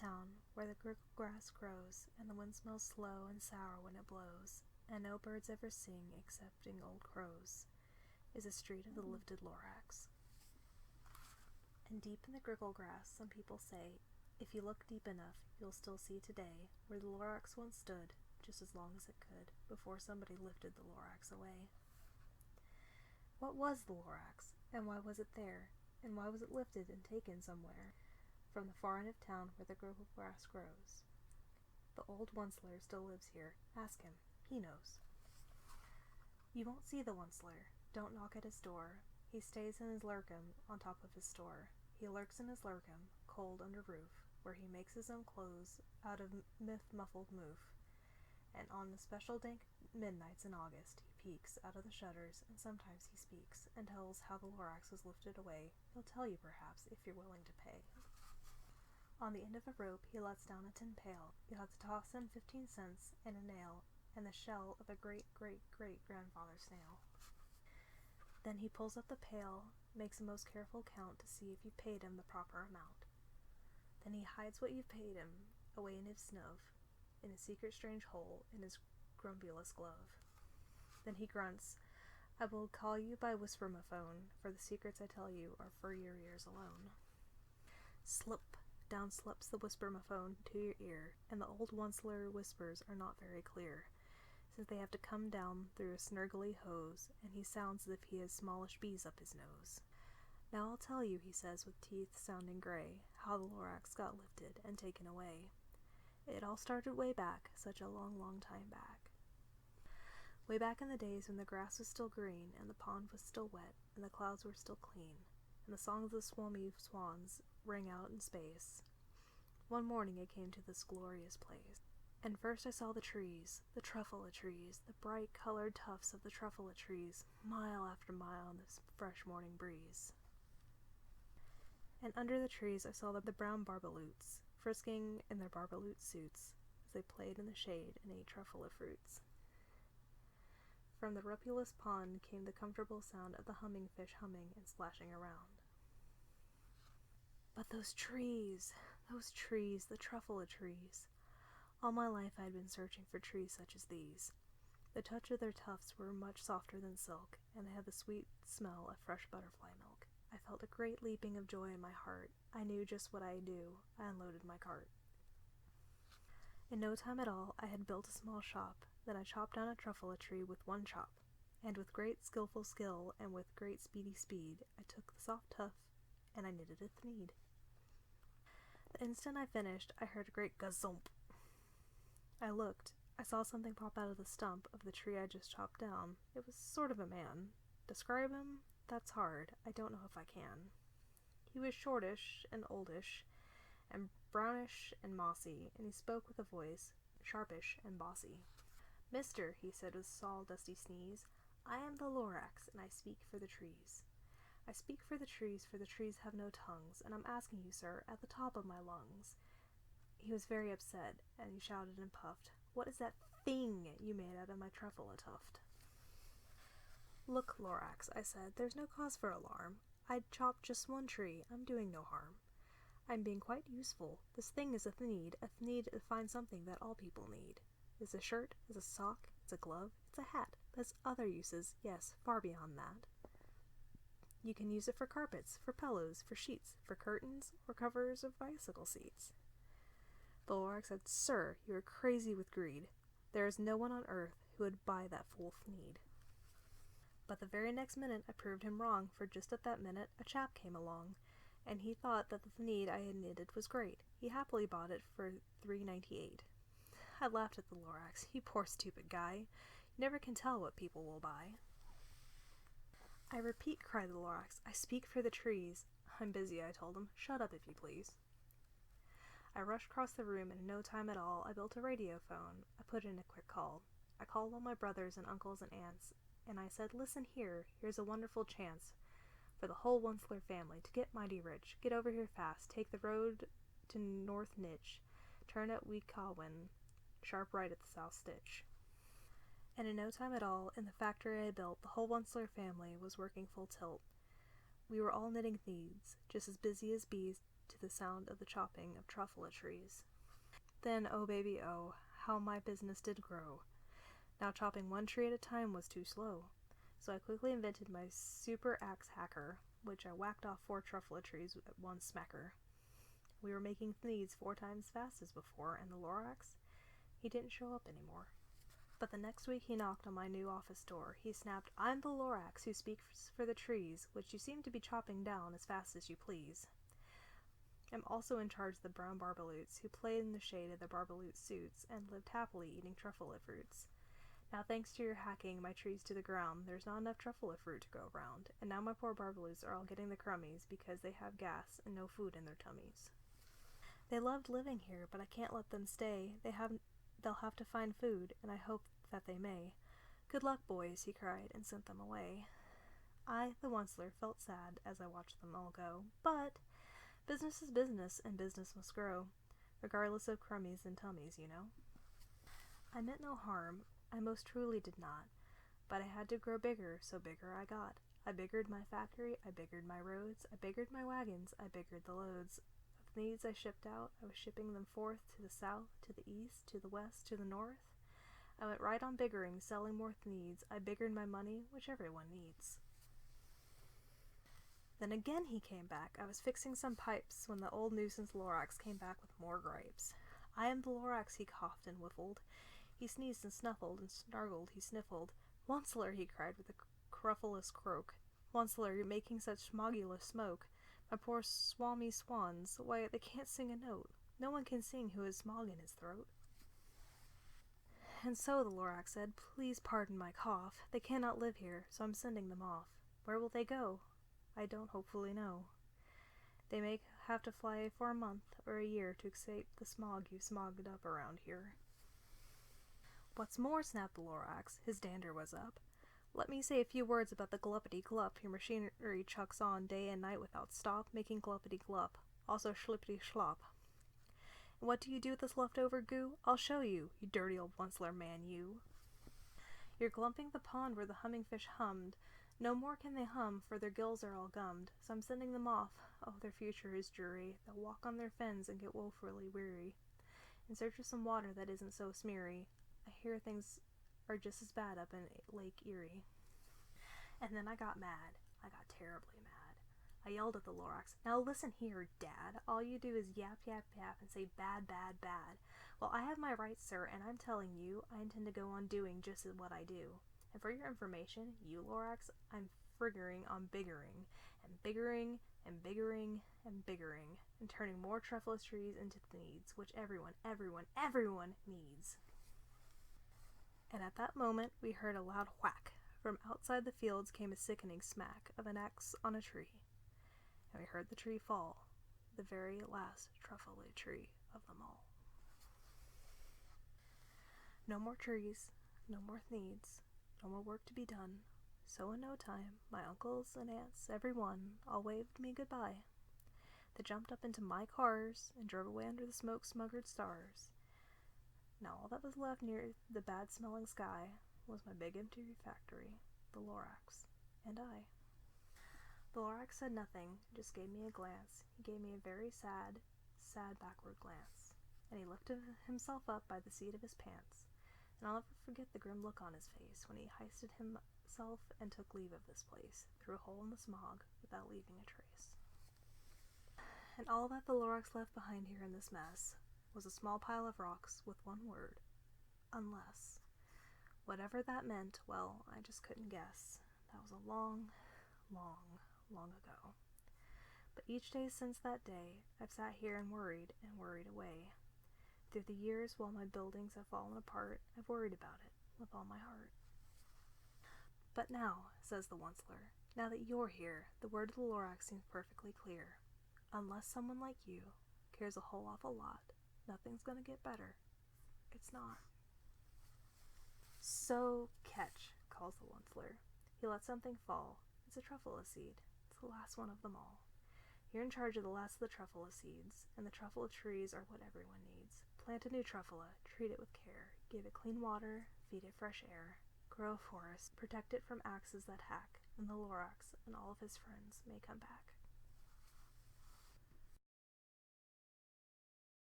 town, where the grickle grass grows, and the wind smells slow and sour when it blows, and no birds ever sing excepting old crows, is a street of the lifted Lorax. And deep in the grickle grass, some people say, if you look deep enough, you'll still see today where the Lorax once stood, just as long as it could, before somebody lifted the Lorax away. What was the Lorax, and why was it there, and why was it lifted and taken somewhere, from the far end of town where the grickle grass grows? The old Onceler still lives here. Ask him. He knows. You won't see the Onceler. Don't knock at his door. He stays in his lurkum on top of his store. He lurks in his lurkum, cold under roof, where he makes his own clothes out of myth-muffled moof. And on the special dank midnights in August, he peeks out of the shutters, and sometimes he speaks, and tells how the Lorax was lifted away. He'll tell you, perhaps, if you're willing to pay. On the end of a rope, he lets down a tin pail. You'll have to toss in 15 cents and a nail, and the shell of a great-great-great-grandfather snail. Then he pulls up the pail, makes a most careful count to see if you paid him the proper amount. Then he hides what you've paid him away in his snove, in a secret strange hole in his grumbulous glove. Then he grunts, I will call you by whispermaphone, for the secrets I tell you are for your ears alone. Slip! Down slips the whispermaphone to your ear, and the old Onceler whispers are not very clear, since they have to come down through a snurgly hose, and he sounds as if he has smallish bees up his nose. Now I'll tell you, he says with teeth sounding gray, how the Lorax got lifted and taken away. It all started way back, such a long, long time back. Way back in the days when the grass was still green, and the pond was still wet, and the clouds were still clean, and the songs of the swummy swans rang out in space. One morning I came to this glorious place, and first I saw the trees, the truffula trees, the bright-colored tufts of the truffula trees, mile after mile in the fresh morning breeze. And under the trees I saw the brown barbaloots, frisking in their barbaloot suits, as they played in the shade and ate truffula fruits. From the rupulous pond came the comfortable sound of the humming fish humming and splashing around. But those trees, the truffula trees. All my life I had been searching for trees such as these. The touch of their tufts were much softer than silk, and they had the sweet smell of fresh butterfly milk. I felt a great leaping of joy in my heart. I knew just what I'd do. I unloaded my cart. In no time at all, I had built a small shop. Then I chopped down a truffula tree with one chop, and with great skillful skill and with great speedy speed, I took the soft tuft and I knitted a thneed. The instant I finished, I heard a great gazump. I looked. I saw something pop out of the stump of the tree I just chopped down. It was sort of a man. Describe him? That's hard. I don't know if I can. He was shortish and oldish, and brownish and mossy, and he spoke with a voice, sharpish and bossy. Mister, he said with a sawdusty sneeze, I am the Lorax, and I speak for the trees. I speak for the trees have no tongues, and I'm asking you, sir, at the top of my lungs. He was very upset, and he shouted and puffed, What is that thing you made out of my truffula tuft? Look, Lorax, I said, there's no cause for alarm. I'd chopped just one tree. I'm doing no harm. I'm being quite useful. This thing is a thneed to find something that all people need. It's a shirt, it's a sock, it's a glove, it's a hat. There's other uses, yes, far beyond that. You can use it for carpets, for pillows, for sheets, for curtains, or covers of bicycle seats. The Lorax said, Sir, you are crazy with greed. There is no one on earth who would buy that fool thneed. But the very next minute I proved him wrong, for just at that minute a chap came along, and he thought that the thneed I had knitted was great. He happily bought it for $3.98. I laughed at the Lorax. You poor stupid guy. You never can tell what people will buy. I repeat, cried the Lorax, I speak for the trees. I'm busy, I told him. Shut up, if you please. I rushed across the room, and in no time at all I built a radio phone. I put in a quick call. I called all my brothers and uncles and aunts, and I said, Listen here, here's a wonderful chance for the whole Onceler family to get mighty rich. Get over here fast. Take the road to North Nitch. Turn at Weekawin, sharp right at the South Stitch. And in no time at all, in the factory I had built, the whole Onceler family was working full tilt. We were all knitting thneeds, just as busy as bees to the sound of the chopping of truffula trees. Then, oh baby, oh, how my business did grow. Now chopping one tree at a time was too slow, so I quickly invented my super axe hacker, which I whacked off 4 truffula trees at one smacker. We were making thneeds 4 times fast as before, and the Lorax, he didn't show up anymore. But the next week he knocked on my new office door. He snapped, "I'm the Lorax who speaks for the trees, which you seem to be chopping down as fast as you please. I'm also in charge of the brown barbaloots, who played in the shade of their barbaloot suits and lived happily eating truffula fruits. Now, thanks to your hacking my trees to the ground, there's not enough truffula fruit to go around, and now my poor barbaloots are all getting the crummies because they have gas and no food in their tummies. They loved living here, but I can't let them stay. They'll have to find food, and I hope that they may. Good luck, boys," he cried, and sent them away. I, the Onceler, felt sad as I watched them all go, but business is business, and business must grow, regardless of crummies and tummies, you know. I meant no harm, I most truly did not, but I had to grow bigger, so bigger I got. I biggered my factory, I biggered my roads, I biggered my wagons, I biggered the loads. Of needs I shipped out, I was shipping them forth to the south, to the east, to the west, to the north. I went right on biggering, selling more needs. I biggered my money, which everyone needs. Then again he came back. I was fixing some pipes when the old nuisance Lorax came back with more gripes. "I am the Lorax," he coughed and whiffled. He sneezed and snuffled and snargled, he sniffled. "Onceler," he cried with a cruffulous croak. "Onceler, you're making such smogulous smoke. My poor swami swans, why, they can't sing a note. No one can sing who has smog in his throat." "And so," the Lorax said, "please pardon my cough. They cannot live here, so I'm sending them off. Where will they go? I don't hopefully know. They may have to fly for a month or a year to escape the smog you've smogged up around here." "What's more," snapped the Lorax, his dander was up, "let me say a few words about the gluppity-glup your machinery chucks on day and night without stop, making gluppity-glup, also schlippity-schlop. And what do you do with this leftover goo? I'll show you, you dirty old Onceler man, you. You're glumping the pond where the humming fish hummed. No more can they hum, for their gills are all gummed, so I'm sending them off. Oh, their future is dreary. They'll walk on their fins and get woefully weary, in search of some water that isn't so smeary. I hear things are just as bad up in Lake Erie." And then I got mad. I got terribly mad. I yelled at the Lorax, "Now listen here, Dad. All you do is yap, yap, yap, and say bad, bad, bad. Well, I have my rights, sir, and I'm telling you, I intend to go on doing just what I do. And for your information, you Lorax, I'm friggering on biggering, and biggering, and biggering, and biggering, and turning more truffula trees into needs, which everyone needs." And at that moment we heard a loud whack. From outside the fields came a sickening smack of an axe on a tree, and we heard the tree fall, the very last truffula tree of them all. No more trees, no more needs, no more work to be done. So in no time, my uncles and aunts, every one, all waved me goodbye. They jumped up into my cars and drove away under the smoke-smuggered stars. Now all that was left near the bad-smelling sky was my big empty factory, the Lorax, and I. The Lorax said nothing, just gave me a glance. He gave me a very sad, sad backward glance, and he lifted himself up by the seat of his pants, and I'll never forget the grim look on his face when he hoisted himself and took leave of this place, through a hole in the smog, without leaving a trace. And all that the Lorax left behind here in this mess was a small pile of rocks with one word: unless. Whatever that meant, well, I just couldn't guess. That was a long, long, long ago. But each day since that day, I've sat here and worried away. Through the years, while my buildings have fallen apart, I've worried about it with all my heart. But now, says the Onceler, now that you're here, the word of the Lorax seems perfectly clear. Unless someone like you cares a whole awful lot, nothing's gonna get better. It's not. "So, catch," calls the Onceler. He lets something fall. It's a truffula seed. It's the last one of them all. You're in charge of the last of the truffula seeds, and the truffula trees are what everyone needs. Plant a new truffula, treat it with care, give it clean water, feed it fresh air, grow a forest, protect it from axes that hack, and the Lorax and all of his friends may come back.